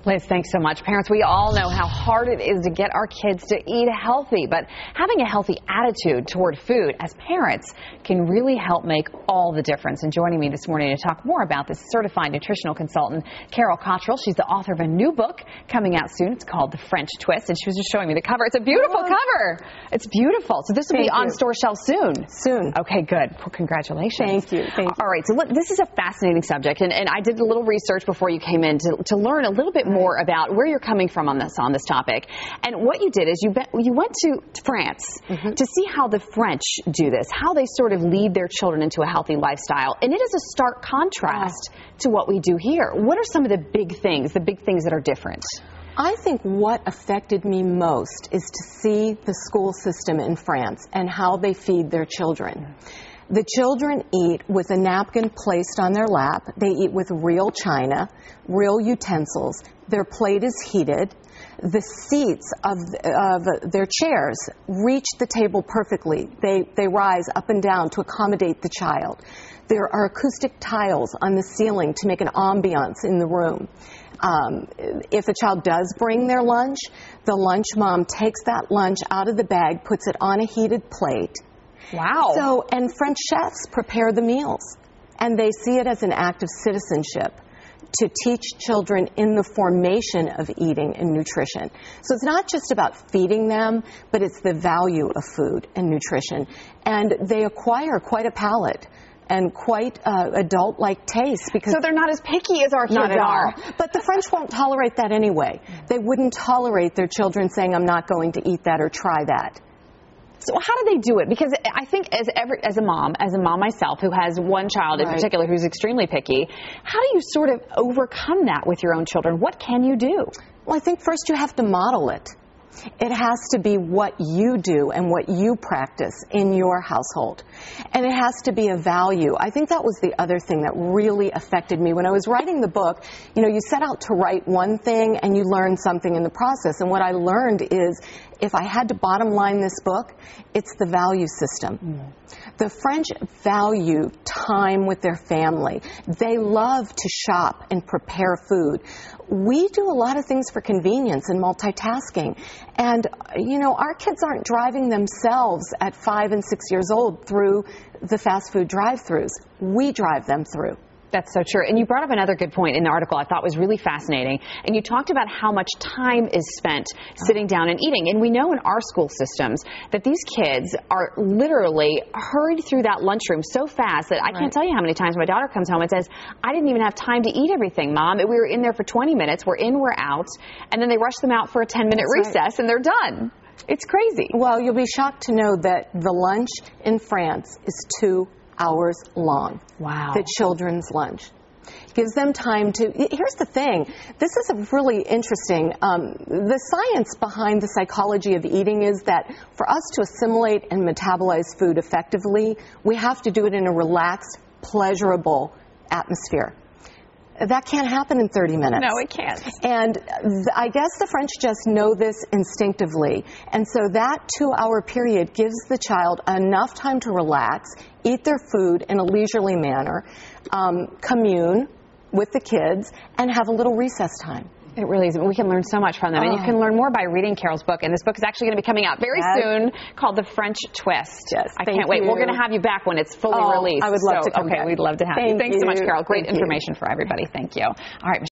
Liz, thanks so much. Parents, we all know how hard it is to get our kids to eat healthy, but having a healthy attitude toward food as parents can really help make all the difference. And joining me this morning to talk more about this, certified nutritional consultant, Cottrill. She's the author of a new book coming out soon. It's called The French Twist, and she was just showing me the cover. It's a beautiful cover. It's beautiful. So this will be on store shelves soon. Soon. Okay, good. Well, congratulations. Thank you. Thank you. All right, so look, this is a fascinating subject, and I did a little research before you came in to learn a little bit more about where you're coming from on this topic. And what you did is you went to France to see how the French do this, how they sort of lead their children into a healthy lifestyle. And it is a stark contrast to what we do here. What are some of the big things that are different? I think what affected me most is to see the school system in France and how they feed their children. The children eat with a napkin placed on their lap. They eat with real china, real utensils. Their plate is heated. The seats of their chairs reach the table perfectly. They rise up and down to accommodate the child. There are acoustic tiles on the ceiling to make an ambiance in the room. If a child does bring their lunch, the lunch mom takes that lunch out of the bag, puts it on a heated plate. Wow. And French chefs prepare the meals, and they see it as an act of citizenship to teach children in the formation of eating and nutrition. So it's not just about feeding them, but it's the value of food and nutrition. And they acquire quite a palate and quite adult-like taste. Because so they're not as picky as our kids are. But the French won't tolerate that anyway. They wouldn't tolerate their children saying, I'm not going to eat that or try that. So how do they do it? Because I think as a mom myself who has one child in particular who's extremely picky, how do you sort of overcome that with your own children? What can you do? Well, I think first you have to model it. It has to be what you do and what you practice in your household. And it has to be a value. I think that was the other thing that really affected me. When I was writing the book, you set out to write one thing and you learn something in the process. And what I learned is if I had to bottom line this book, it's the value system. The French value time with their family. They love to shop and prepare food. We do a lot of things for convenience and multitasking. And, our kids aren't driving themselves at 5 and 6 years old through the fast food drive-thrus. We drive them through. That's so true. And you brought up another good point in the article I thought was really fascinating. And you talked about how much time is spent sitting down and eating. And we know in our school systems that these kids are literally hurried through that lunchroom so fast that I can't tell you how many times my daughter comes home and says, I didn't even have time to eat everything, Mom. We were in there for 20 minutes. We're in, we're out. And then they rush them out for a 10-minute recess and they're done. It's crazy. Well, you'll be shocked to know that the lunch in France is 2 hours long. Wow. The children's lunch. Gives them time to... Here's the thing. This is a really interesting... the science behind the psychology of eating is that for us to assimilate and metabolize food effectively, we have to do it in a relaxed, pleasurable atmosphere. That can't happen in 30 minutes. No, it can't. And I guess the French just know this instinctively. And so that 2-hour period gives the child enough time to relax, eat their food in a leisurely manner, commune with the kids, and have a little recess time. It really is. We can learn so much from them. And you can learn more by reading Carol's book. And this book is actually going to be coming out very soon called The French Twist. Yes, I can't wait. We're going to have you back when it's fully released. I would love to come back. We'd love to have you. Thanks so much, Carol. Great information for everybody. Thank you. All right.